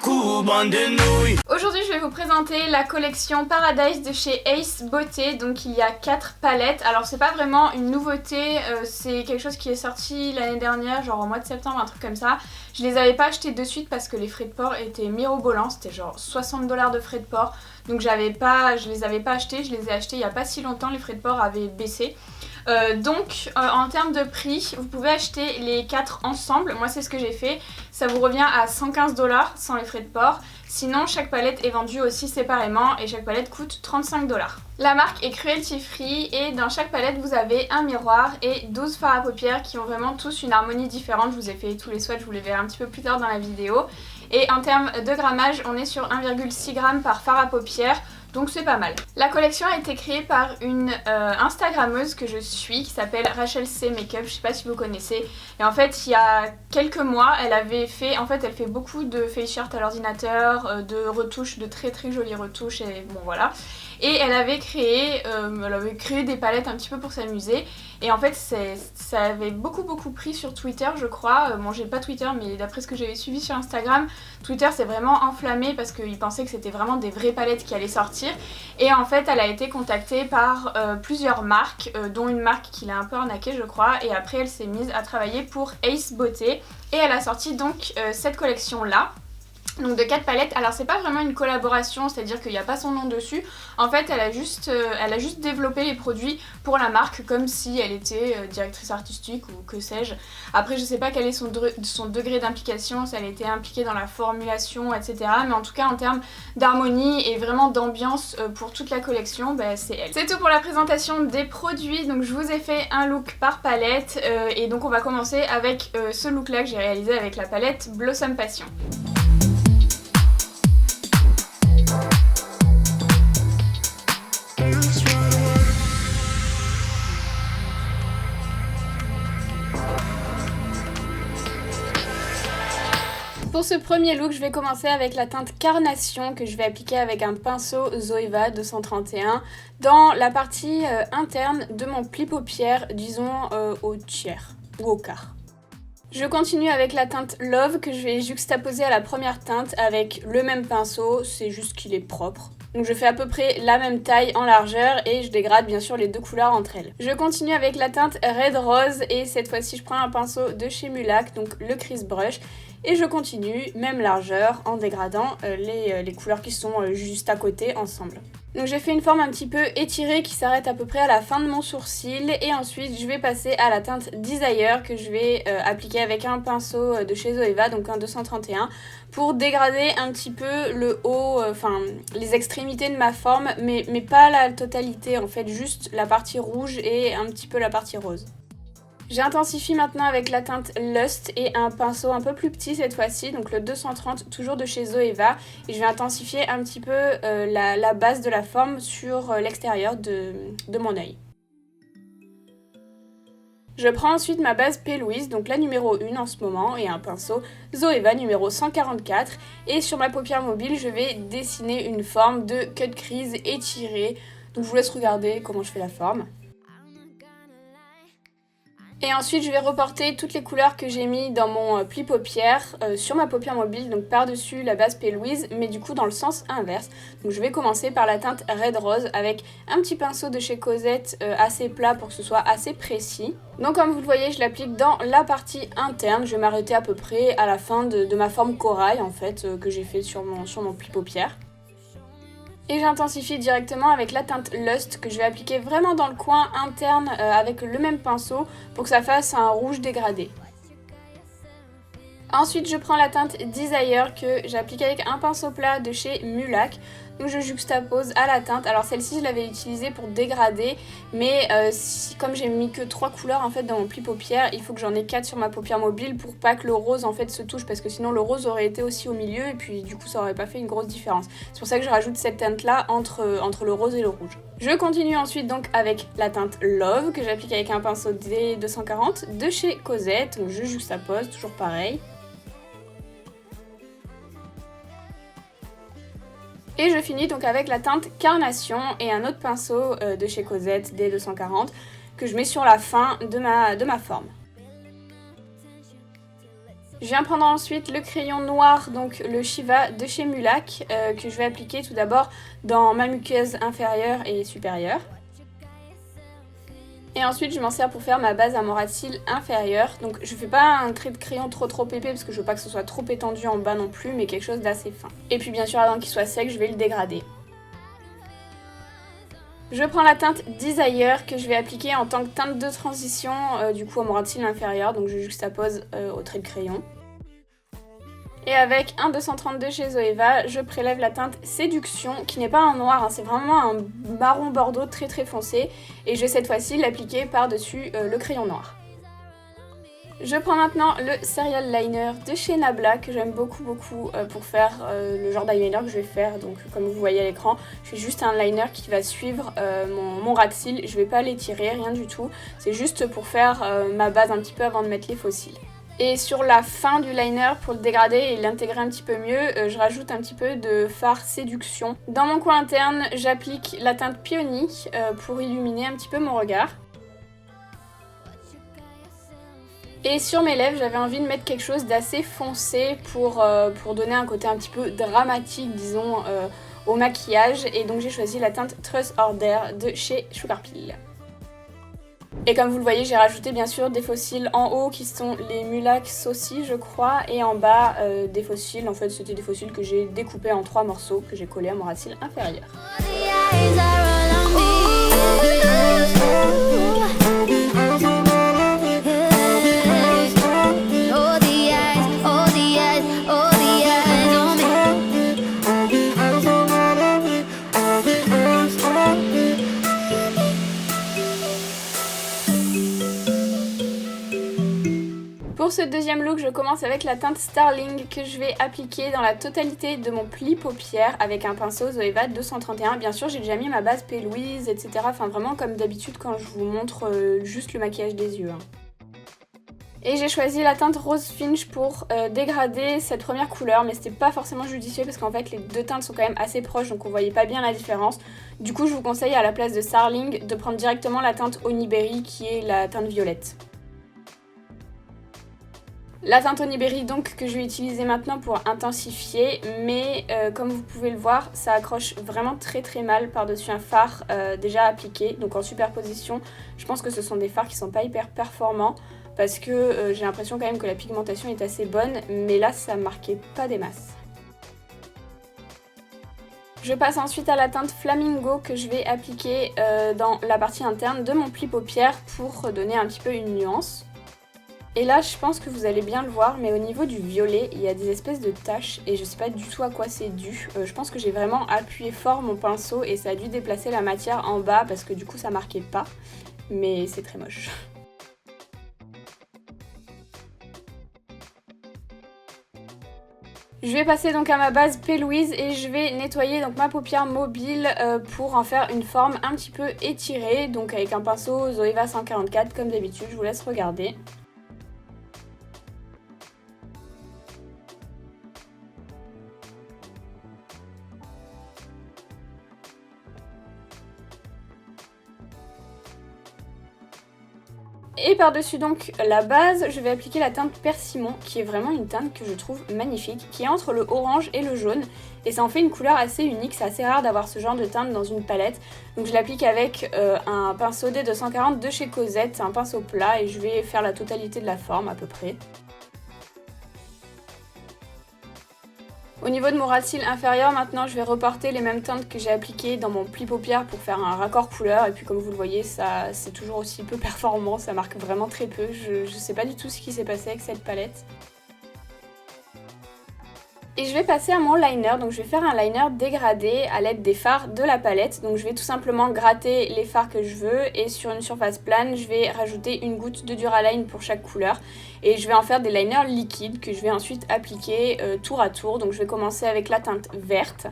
coup, bande de nouilles. Aujourd'hui je vais vous présenter la collection Paradise de chez Ace Beauté. Donc il y a 4 palettes. Alors c'est pas vraiment une nouveauté, c'est quelque chose qui est sorti l'année dernière, genre au mois de septembre, un truc comme ça. Je les avais pas achetés de suite parce que les frais de port étaient mirobolants, c'était genre 60$ de frais de port. Donc je les avais pas achetés, je les ai achetés il y a pas si longtemps, les frais de port avaient baissé. En termes de prix, vous pouvez acheter les 4 ensemble. Moi c'est ce que j'ai fait, ça vous revient à 115$ sans les frais de port. Sinon chaque palette est vendue aussi séparément et chaque palette coûte 35$. La marque est cruelty free et dans chaque palette vous avez un miroir et 12 fards à paupières qui ont vraiment tous une harmonie différente. Je vous ai fait tous les swatchs, vous les verrez un petit peu plus tard dans la vidéo. Et en termes de grammage, on est sur 1,6 g par fard à paupières. Donc c'est pas mal. La collection a été créée par une Instagrammeuse que je suis qui s'appelle Rachel C Makeup, je sais pas si vous connaissez. Et en fait il y a quelques mois elle fait beaucoup de face shirt à l'ordinateur, de retouches, de très jolies retouches et bon voilà. Et elle avait créé des palettes un petit peu pour s'amuser. Et en fait ça avait beaucoup pris sur Twitter je crois. Bon j'ai pas Twitter mais d'après ce que j'avais suivi sur Instagram, Twitter s'est vraiment enflammé parce qu'ils pensaient que c'était vraiment des vraies palettes qui allaient sortir. Et en fait elle a été contactée par plusieurs marques, dont une marque qui l'a un peu arnaquée je crois. Et après elle s'est mise à travailler pour Ace Beauté. Et elle a sorti donc cette collection là. Donc de 4 palettes, alors c'est pas vraiment une collaboration, c'est-à-dire qu'il n'y a pas son nom dessus. En fait elle a juste développé les produits pour la marque comme si elle était directrice artistique ou que sais-je. Après je sais pas quel est son degré d'implication, si elle était impliquée dans la formulation etc. Mais en tout cas en termes d'harmonie et vraiment d'ambiance pour toute la collection, c'est elle. C'est tout pour la présentation des produits, donc je vous ai fait un look par palette et donc on va commencer avec ce look là que j'ai réalisé avec la palette Blossom Passion. Pour ce premier look, je vais commencer avec la teinte Carnation que je vais appliquer avec un pinceau Zoeva 231 dans la partie interne de mon pli paupière, disons au tiers ou au quart. Je continue avec la teinte Love que je vais juxtaposer à la première teinte avec le même pinceau, c'est juste qu'il est propre. Donc je fais à peu près la même taille en largeur et je dégrade bien sûr les deux couleurs entre elles. Je continue avec la teinte Red Rose et cette fois-ci je prends un pinceau de chez Mulac, donc le Crease Brush. Et je continue, même largeur, en dégradant les couleurs qui sont juste à côté ensemble. Donc j'ai fait une forme un petit peu étirée qui s'arrête à peu près à la fin de mon sourcil. Et ensuite je vais passer à la teinte Desire que je vais appliquer avec un pinceau de chez Zoeva, donc un 231, pour dégrader un petit peu le haut, les extrémités de ma forme, mais pas la totalité en fait, juste la partie rouge et un petit peu la partie rose. J'intensifie maintenant avec la teinte Lust et un pinceau un peu plus petit cette fois-ci, donc le 230 toujours de chez Zoeva. Et je vais intensifier un petit peu la base de la forme sur l'extérieur de mon œil. Je prends ensuite ma base P. Louise, donc la numéro 1 en ce moment, et un pinceau Zoeva numéro 144. Et sur ma paupière mobile, je vais dessiner une forme de cut crease étirée. Donc je vous laisse regarder comment je fais la forme. Et ensuite je vais reporter toutes les couleurs que j'ai mis dans mon pli paupière sur ma paupière mobile, donc par-dessus la base P. Louise, mais du coup dans le sens inverse. Donc je vais commencer par la teinte Red Rose avec un petit pinceau de chez Cosette assez plat pour que ce soit assez précis. Donc comme vous le voyez, je l'applique dans la partie interne. Je vais m'arrêter à peu près à la fin de ma forme corail en fait que j'ai fait sur mon pli paupière. Et j'intensifie directement avec la teinte Lust que je vais appliquer vraiment dans le coin interne avec le même pinceau pour que ça fasse un rouge dégradé. Ensuite je prends la teinte Desire que j'applique avec un pinceau plat de chez Mulac. Donc je juxtapose à la teinte. Alors celle-ci je l'avais utilisée pour dégrader, mais comme j'ai mis que 3 couleurs en fait dans mon pli paupière, il faut que j'en ai 4 sur ma paupière mobile pour pas que le rose en fait se touche, parce que sinon le rose aurait été aussi au milieu et puis du coup ça aurait pas fait une grosse différence. C'est pour ça que je rajoute cette teinte là entre le rose et le rouge. Je continue ensuite donc avec la teinte Love que j'applique avec un pinceau D240 de chez Cosette. Donc je juxtapose, toujours pareil. Et je finis donc avec la teinte Carnation et un autre pinceau de chez Cosette D240 que je mets sur la fin de ma forme. Je viens prendre ensuite le crayon noir, donc le Shiva de chez Mulac, que je vais appliquer tout d'abord dans ma muqueuse inférieure et supérieure. Et ensuite je m'en sers pour faire ma base à ras de cils inférieure. Donc je fais pas un trait de crayon trop épais parce que je veux pas que ce soit trop étendu en bas non plus, mais quelque chose d'assez fin. Et puis bien sûr avant qu'il soit sec, je vais le dégrader. Je prends la teinte Desire que je vais appliquer en tant que teinte de transition du coup au ras de cils inférieur, donc je juxtapose au trait de crayon. Et avec un 232 chez Zoeva, je prélève la teinte Séduction, qui n'est pas un noir, hein, c'est vraiment un marron bordeaux très foncé. Et je vais cette fois-ci l'appliquer par-dessus le crayon noir. Je prends maintenant le Serial Liner de chez Nabla, que j'aime beaucoup pour faire le genre d'eyeliner que je vais faire. Donc comme vous voyez à l'écran, je fais juste un liner qui va suivre mon ras de cils. Je vais pas l'étirer, rien du tout. C'est juste pour faire ma base un petit peu avant de mettre les faux cils. Et sur la fin du liner, pour le dégrader et l'intégrer un petit peu mieux, je rajoute un petit peu de fard Séduction. Dans mon coin interne, j'applique la teinte Peony pour illuminer un petit peu mon regard. Et sur mes lèvres, j'avais envie de mettre quelque chose d'assez foncé pour donner un côté un petit peu dramatique, disons, au maquillage. Et donc j'ai choisi la teinte Trust Order de chez Sugar Pill. Et comme vous le voyez, j'ai rajouté bien sûr des faux cils en haut qui sont les Mulac Saucy je crois, et en bas des faux cils. En fait c'était des faux cils que j'ai découpés en 3 morceaux que j'ai collés à mon ras de cils inférieur. Pour ce deuxième look, je commence avec la teinte Starling que je vais appliquer dans la totalité de mon pli paupière avec un pinceau Zoeva 231. Bien sûr, j'ai déjà mis ma base P. Louise, etc. Enfin, vraiment comme d'habitude quand je vous montre juste le maquillage des yeux. Et j'ai choisi la teinte Rose Finch pour dégrader cette première couleur, mais c'était pas forcément judicieux parce qu'en fait les deux teintes sont quand même assez proches, donc on voyait pas bien la différence. Du coup, je vous conseille à la place de Starling de prendre directement la teinte Honey Berry qui est la teinte violette. La teinte Honey Berry donc que je vais utiliser maintenant pour intensifier, mais comme vous pouvez le voir, ça accroche vraiment très mal par-dessus un fard déjà appliqué, donc en superposition. Je pense que ce sont des fards qui sont pas hyper performants parce que j'ai l'impression quand même que la pigmentation est assez bonne, mais là ça marquait pas des masses. Je passe ensuite à la teinte Flamingo que je vais appliquer dans la partie interne de mon pli paupière pour donner un petit peu une nuance. Et là, je pense que vous allez bien le voir, mais au niveau du violet, il y a des espèces de taches et je sais pas du tout à quoi c'est dû. Je pense que j'ai vraiment appuyé fort mon pinceau et ça a dû déplacer la matière en bas parce que du coup ça marquait pas, mais c'est très moche. Je vais passer donc à ma base P. Louise et je vais nettoyer donc ma paupière mobile pour en faire une forme un petit peu étirée, donc avec un pinceau Zoeva 144 comme d'habitude, je vous laisse regarder. Et par-dessus donc la base, je vais appliquer la teinte Persimon, qui est vraiment une teinte que je trouve magnifique, qui est entre le orange et le jaune, et ça en fait une couleur assez unique, c'est assez rare d'avoir ce genre de teinte dans une palette. Donc je l'applique avec un pinceau D240 de chez Cosette, c'est un pinceau plat, et je vais faire la totalité de la forme à peu près. Au niveau de mon ras de cils inférieur, maintenant je vais reporter les mêmes teintes que j'ai appliquées dans mon pli paupière pour faire un raccord couleur. Et puis comme vous le voyez, ça c'est toujours aussi peu performant, ça marque vraiment très peu. Je sais pas du tout ce qui s'est passé avec cette palette. Et je vais passer à mon liner, donc je vais faire un liner dégradé à l'aide des fards de la palette. Donc je vais tout simplement gratter les fards que je veux et sur une surface plane, je vais rajouter une goutte de Duraline pour chaque couleur. Et je vais en faire des liners liquides que je vais ensuite appliquer tour à tour. Donc je vais commencer avec la teinte verte.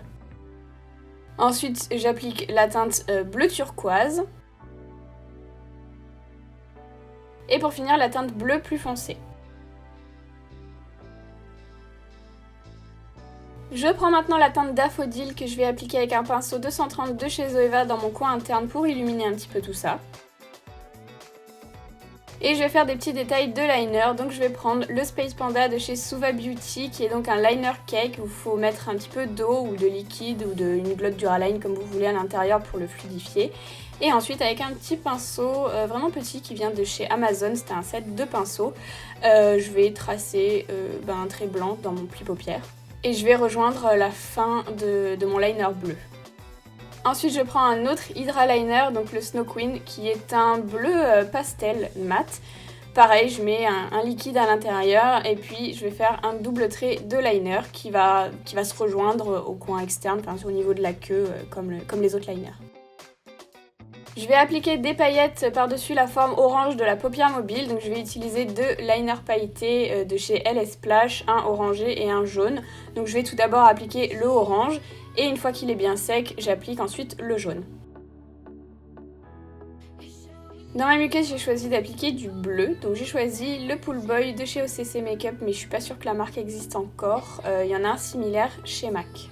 Ensuite j'applique la teinte bleu turquoise. Et pour finir la teinte bleu plus foncé. Je prends maintenant la teinte Daffodil que je vais appliquer avec un pinceau 230 de chez Zoeva dans mon coin interne pour illuminer un petit peu tout ça. Et je vais faire des petits détails de liner, donc je vais prendre le Space Panda de chez Suva Beauty qui est donc un liner cake où il faut mettre un petit peu d'eau ou de liquide ou une glotte Duraline comme vous voulez à l'intérieur pour le fluidifier. Et ensuite avec un petit pinceau vraiment petit qui vient de chez Amazon, c'était un set de pinceaux, je vais tracer un trait blanc dans mon pli paupière. Et je vais rejoindre la fin de mon liner bleu. Ensuite je prends un autre Hydra Liner, donc le Snow Queen, qui est un bleu pastel mat. Pareil, je mets un liquide à l'intérieur et puis je vais faire un double trait de liner qui va se rejoindre au coin externe, enfin au niveau de la queue comme les autres liners. Je vais appliquer des paillettes par-dessus la forme orange de la paupière mobile, donc je vais utiliser deux liners pailletés de chez LS Splash, un orangé et un jaune. Donc je vais tout d'abord appliquer le orange et une fois qu'il est bien sec, j'applique ensuite le jaune. Dans ma muqueuse, j'ai choisi d'appliquer du bleu, donc j'ai choisi le Pool Boy de chez OCC Makeup, mais je suis pas sûre que la marque existe encore. Il y en a un similaire chez MAC.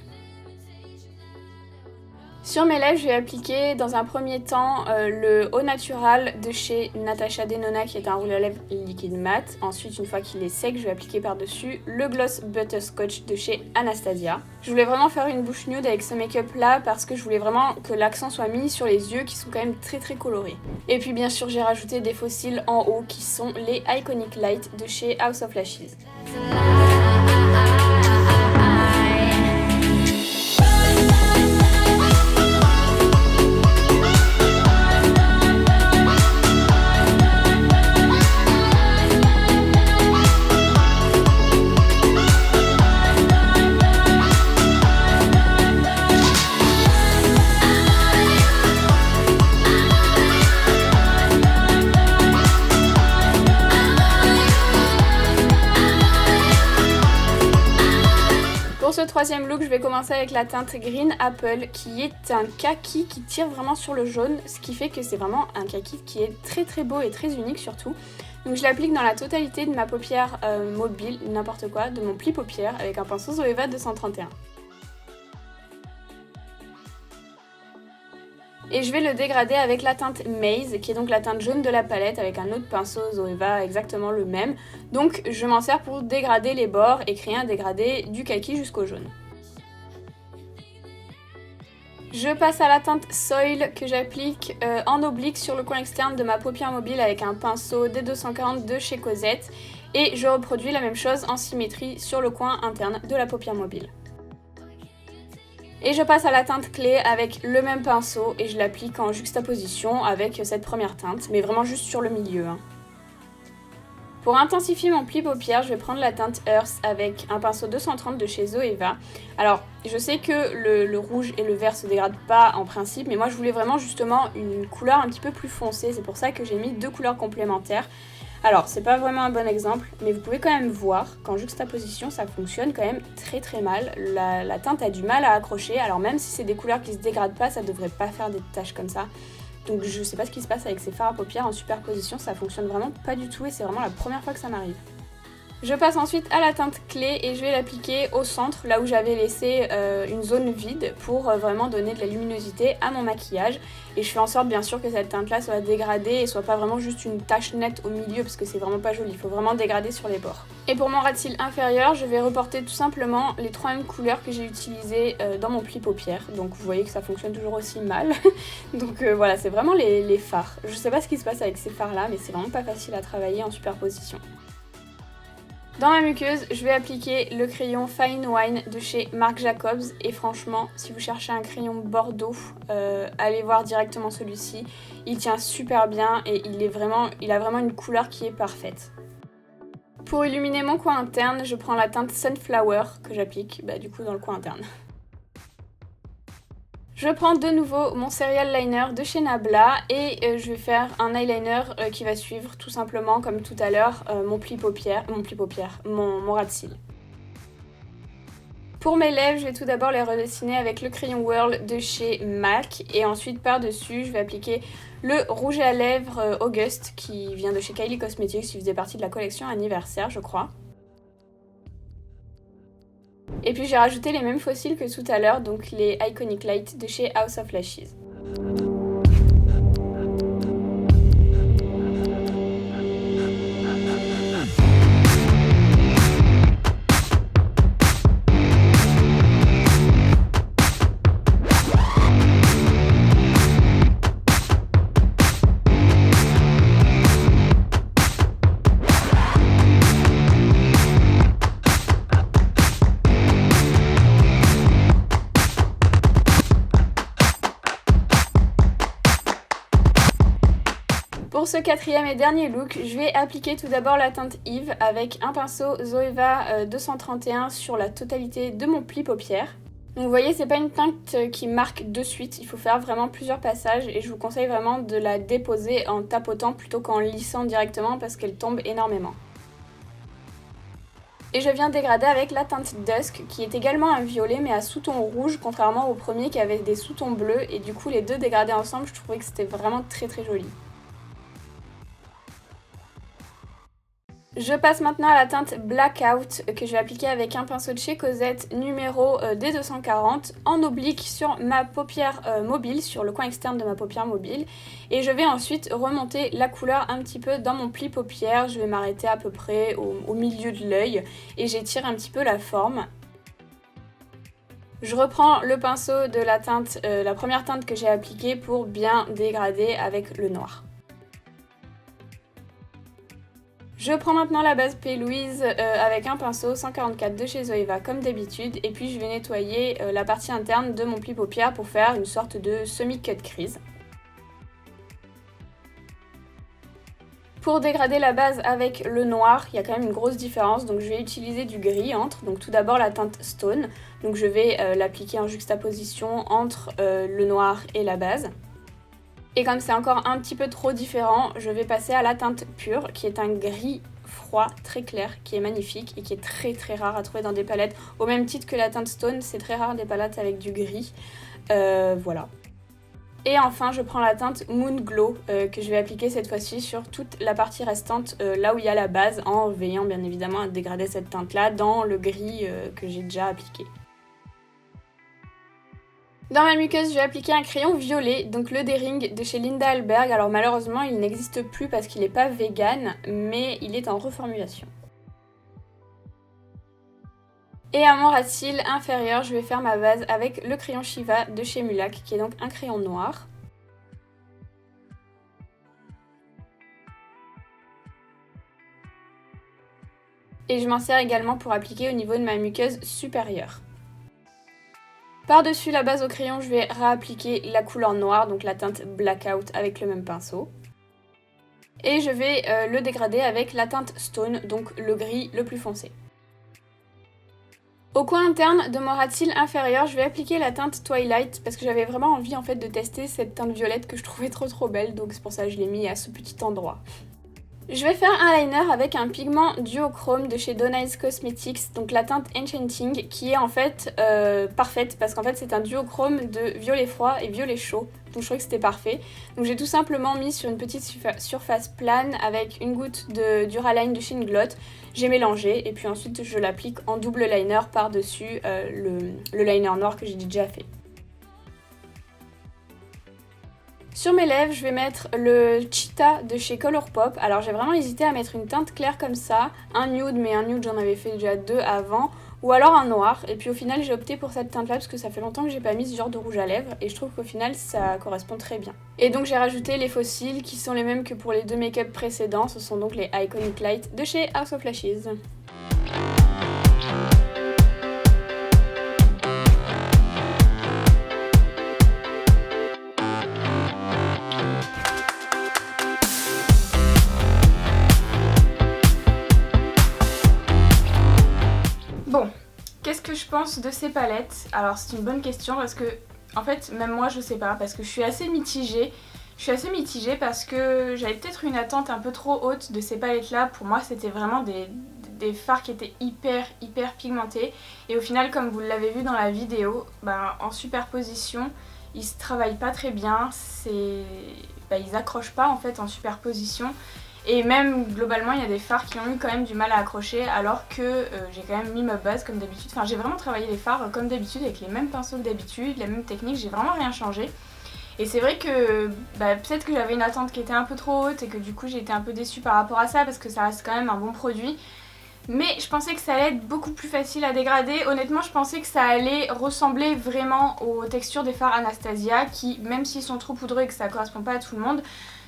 Sur mes lèvres, je vais appliquer dans un premier temps le Au Natural de chez Natasha Denona qui est un rouge à lèvres liquide mat. Ensuite, une fois qu'il est sec, je vais appliquer par-dessus le Gloss Butterscotch de chez Anastasia. Je voulais vraiment faire une bouche nude avec ce make-up là parce que je voulais vraiment que l'accent soit mis sur les yeux qui sont quand même très très colorés. Et puis bien sûr, j'ai rajouté des faux cils en haut qui sont les Iconic Light de chez House of Lashes. Pour ce troisième look, je vais commencer avec la teinte Green Apple qui est un kaki qui tire vraiment sur le jaune, ce qui fait que c'est vraiment un kaki qui est très très beau et très unique surtout. Donc je l'applique dans la totalité de ma paupière mobile, n'importe quoi, de mon pli paupière avec un pinceau Zoeva 231. Et je vais le dégrader avec la teinte Maze, qui est donc la teinte jaune de la palette, avec un autre pinceau Zoeva exactement le même. Donc je m'en sers pour dégrader les bords et créer un dégradé du kaki jusqu'au jaune. Je passe à la teinte Soil que j'applique en oblique sur le coin externe de ma paupière mobile avec un pinceau D240 de chez Cosette. Et je reproduis la même chose en symétrie sur le coin interne de la paupière mobile. Et je passe à la teinte clé avec le même pinceau et je l'applique en juxtaposition avec cette première teinte, mais vraiment juste sur le milieu. Pour intensifier mon pli paupière, je vais prendre la teinte Earth avec un pinceau 230 de chez Zoeva. Alors, je sais que le rouge et le vert se dégradent pas en principe, mais moi je voulais vraiment justement une couleur un petit peu plus foncée, c'est pour ça que j'ai mis deux couleurs complémentaires. Alors, c'est pas vraiment un bon exemple, mais vous pouvez quand même voir qu'en juxtaposition, ça fonctionne quand même très très mal. La teinte a du mal à accrocher, alors même si c'est des couleurs qui se dégradent pas, ça devrait pas faire des taches comme ça. Donc je sais pas ce qui se passe avec ces fards à paupières en superposition, ça fonctionne vraiment pas du tout et c'est vraiment la première fois que ça m'arrive. Je passe ensuite à la teinte clé et je vais l'appliquer au centre, là où j'avais laissé une zone vide pour vraiment donner de la luminosité à mon maquillage. Et je fais en sorte bien sûr que cette teinte là soit dégradée et soit pas vraiment juste une tache nette au milieu parce que c'est vraiment pas joli, il faut vraiment dégrader sur les bords. Et pour mon ras de cils inférieur, je vais reporter tout simplement les trois mêmes couleurs que j'ai utilisées dans mon pli paupière. Donc vous voyez que ça fonctionne toujours aussi mal. Donc voilà, c'est vraiment les fards. Je sais pas ce qui se passe avec ces fards là, mais c'est vraiment pas facile à travailler en superposition. Dans ma muqueuse, je vais appliquer le crayon Fine Wine de chez Marc Jacobs et franchement, si vous cherchez un crayon Bordeaux, allez voir directement celui-ci. Il tient super bien et il a vraiment une couleur qui est parfaite. Pour illuminer mon coin interne, je prends la teinte Sunflower que j'applique du coup dans le coin interne. Je prends de nouveau mon Serial Liner de chez Nabla et je vais faire un eyeliner qui va suivre tout simplement comme tout à l'heure mon ras de cils. Pour mes lèvres, je vais tout d'abord les redessiner avec le crayon Whirl de chez MAC et ensuite par-dessus je vais appliquer le rouge à lèvres August qui vient de chez Kylie Cosmetics, qui faisait partie de la collection anniversaire je crois. Et puis j'ai rajouté les mêmes faux cils que tout à l'heure, donc les Iconic Light de chez House of Lashes. Pour ce quatrième et dernier look, je vais appliquer tout d'abord la teinte Eve avec un pinceau Zoeva 231 sur la totalité de mon pli paupières. Donc vous voyez, c'est pas une teinte qui marque de suite, il faut faire vraiment plusieurs passages et je vous conseille vraiment de la déposer en tapotant plutôt qu'en lissant directement parce qu'elle tombe énormément. Et je viens dégrader avec la teinte Dusk qui est également un violet mais à sous-ton rouge contrairement au premier qui avait des sous-tons bleus et du coup les deux dégradés ensemble je trouvais que c'était vraiment très joli. Je passe maintenant à la teinte Blackout que je vais appliquer avec un pinceau de chez Cosette numéro D240 en oblique sur ma paupière mobile, sur le coin externe de ma paupière mobile. Et je vais ensuite remonter la couleur un petit peu dans mon pli paupière. Je vais m'arrêter à peu près au milieu de l'œil et j'étire un petit peu la forme. Je reprends le pinceau de la teinte, la première teinte que j'ai appliquée pour bien dégrader avec le noir. Je prends maintenant la base P. Louise avec un pinceau 144 de chez Zoeva comme d'habitude et puis je vais nettoyer la partie interne de mon pli paupière pour faire une sorte de semi-cut crease. Pour dégrader la base avec le noir, il y a quand même une grosse différence, donc je vais utiliser du gris entre. Donc tout d'abord la teinte Stone, donc je vais l'appliquer en juxtaposition entre le noir et la base. Et comme c'est encore un petit peu trop différent, je vais passer à la teinte pure, qui est un gris froid très clair, qui est magnifique et qui est très rare à trouver dans des palettes. Au même titre que la teinte Stone, c'est très rare des palettes avec du gris. Voilà. Et enfin, je prends la teinte Moon Glow, que je vais appliquer cette fois-ci sur toute la partie restante, là où il y a la base, en veillant bien évidemment à dégrader cette teinte-là dans le gris que j'ai déjà appliqué. Dans ma muqueuse, je vais appliquer un crayon violet, donc le Daring de chez Linda Alberg. Alors malheureusement, il n'existe plus parce qu'il n'est pas vegan, mais il est en reformulation. Et à mon ras de cils inférieur, je vais faire ma base avec le crayon Shiva de chez Mulac, qui est donc un crayon noir. Et je m'en sers également pour appliquer au niveau de ma muqueuse supérieure. Par-dessus la base au crayon, je vais réappliquer la couleur noire, donc la teinte Blackout avec le même pinceau. Et je vais le dégrader avec la teinte Stone, donc le gris le plus foncé. Au coin interne de mon ras de cils inférieur, je vais appliquer la teinte Twilight parce que j'avais vraiment envie en fait de tester cette teinte violette que je trouvais trop belle, donc c'est pour ça que je l'ai mis à ce petit endroit. Je vais faire un liner avec un pigment duochrome de chez Donai's Cosmetics, donc la teinte Enchanting, qui est en fait parfaite parce qu'en fait c'est un duochrome de violet froid et violet chaud, donc je trouvais que c'était parfait. Donc j'ai tout simplement mis sur une petite surface plane avec une goutte de Duraline de chez Inglot, j'ai mélangé et puis ensuite je l'applique en double liner par-dessus le liner noir que j'ai déjà fait. Sur mes lèvres, je vais mettre le Cheetah de chez Colourpop. Alors j'ai vraiment hésité à mettre une teinte claire comme ça, un nude, mais un nude j'en avais fait déjà deux avant, ou alors un noir. Et puis au final j'ai opté pour cette teinte là parce que ça fait longtemps que j'ai pas mis ce genre de rouge à lèvres et je trouve qu'au final ça correspond très bien. Et donc j'ai rajouté les fossiles qui sont les mêmes que pour les deux make-up précédents, ce sont donc les Iconic Light de chez House of Lashes. Bon, qu'est-ce que je pense de ces palettes? Alors c'est une bonne question parce que, en fait, même moi je sais pas, parce que je suis assez mitigée. Je suis assez mitigée parce que j'avais peut-être une attente un peu trop haute de ces palettes là. Pour moi c'était vraiment des fards qui étaient hyper pigmentés. Et au final, comme vous l'avez vu dans la vidéo, en superposition, ils se travaillent pas très bien. Ils accrochent pas en fait en superposition. Et même globalement il y a des fards qui ont eu quand même du mal à accrocher alors que j'ai quand même mis ma base comme d'habitude. Enfin j'ai vraiment travaillé les fards comme d'habitude avec les mêmes pinceaux que d'habitude, la même technique, j'ai vraiment rien changé. Et c'est vrai que peut-être que j'avais une attente qui était un peu trop haute et que du coup j'ai été un peu déçue par rapport à ça parce que ça reste quand même un bon produit. Mais je pensais que ça allait être beaucoup plus facile à dégrader. Honnêtement je pensais que ça allait ressembler vraiment aux textures des fards Anastasia qui, même s'ils sont trop poudreux et que ça correspond pas à tout le monde,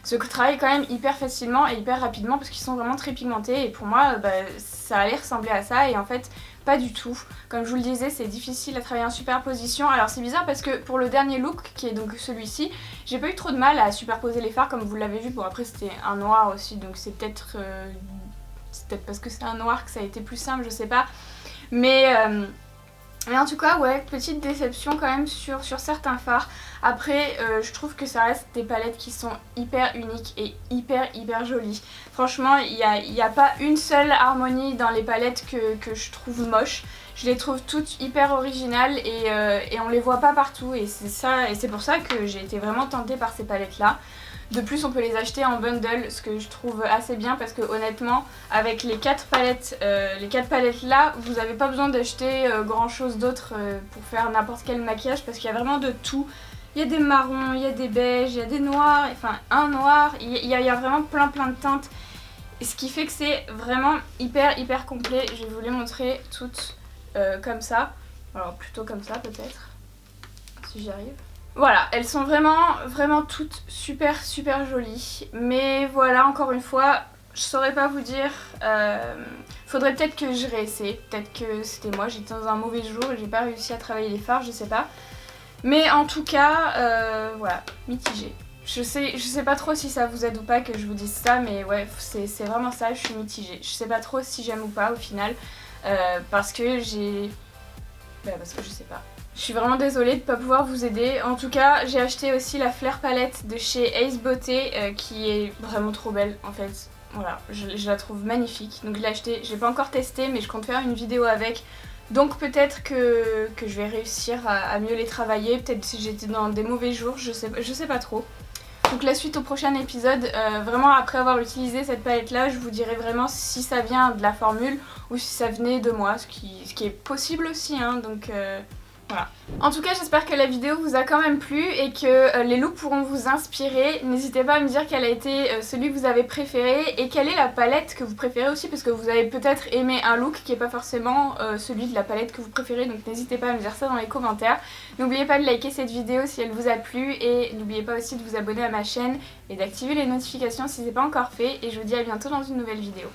se travaillent quand même hyper facilement et hyper rapidement parce qu'ils sont vraiment très pigmentés. Et pour moi ça allait ressembler à ça. Et en fait pas du tout. Comme je vous le disais, c'est difficile à travailler en superposition. Alors c'est bizarre parce que pour le dernier look, qui est donc celui-ci, j'ai pas eu trop de mal à superposer les fards comme vous l'avez vu. Bon après c'était un noir aussi, donc c'est peut-être parce que c'est un noir que ça a été plus simple, je sais pas. Mais en tout cas, ouais, petite déception quand même sur certains fards. Après, je trouve que ça reste des palettes qui sont hyper uniques et hyper jolies. Franchement, il n'y a pas une seule harmonie dans les palettes que je trouve moches. Je les trouve toutes hyper originales et on les voit pas partout. Et c'est pour ça que j'ai été vraiment tentée par ces palettes-là. De plus, on peut les acheter en bundle, ce que je trouve assez bien parce que honnêtement, avec les 4 palettes là, vous n'avez pas besoin d'acheter grand chose d'autre pour faire n'importe quel maquillage parce qu'il y a vraiment de tout. Il y a des marrons, il y a des beiges, il y a des noirs, enfin un noir, il y a vraiment plein de teintes. Ce qui fait que c'est vraiment hyper complet. Je vais vous les montrer toutes comme ça. Alors plutôt comme ça peut-être, si j'y arrive. Voilà, elles sont vraiment toutes super jolies. Mais voilà, encore une fois, je saurais pas vous dire. Faudrait peut-être que je réessaye. Peut-être que c'était moi, j'étais dans un mauvais jour et j'ai pas réussi à travailler les fards, je sais pas. Mais en tout cas, voilà, mitigée. Je sais pas trop si ça vous aide ou pas que je vous dise ça, mais ouais, c'est vraiment ça, je suis mitigée. Je sais pas trop si j'aime ou pas au final, parce que parce que je sais pas. Je suis vraiment désolée de ne pas pouvoir vous aider. En tout cas, j'ai acheté aussi la Flair palette de chez Ace Beauté qui est vraiment trop belle en fait. Voilà, je la trouve magnifique. Donc je l'ai achetée, j'ai pas encore testé mais je compte faire une vidéo avec. Donc peut-être que je vais réussir à mieux les travailler. Peut-être si j'étais dans des mauvais jours, je sais pas trop. Donc la suite au prochain épisode, vraiment après avoir utilisé cette palette là, je vous dirai vraiment si ça vient de la formule ou si ça venait de moi, ce qui est possible aussi hein, donc voilà. En tout cas, j'espère que la vidéo vous a quand même plu et que les looks pourront vous inspirer. N'hésitez pas à me dire quel a été celui que vous avez préféré et quelle est la palette que vous préférez aussi parce que vous avez peut-être aimé un look qui n'est pas forcément celui de la palette que vous préférez. Donc n'hésitez pas à me dire ça dans les commentaires. N'oubliez pas de liker cette vidéo si elle vous a plu et n'oubliez pas aussi de vous abonner à ma chaîne et d'activer les notifications si ce n'est pas encore fait. Et je vous dis à bientôt dans une nouvelle vidéo.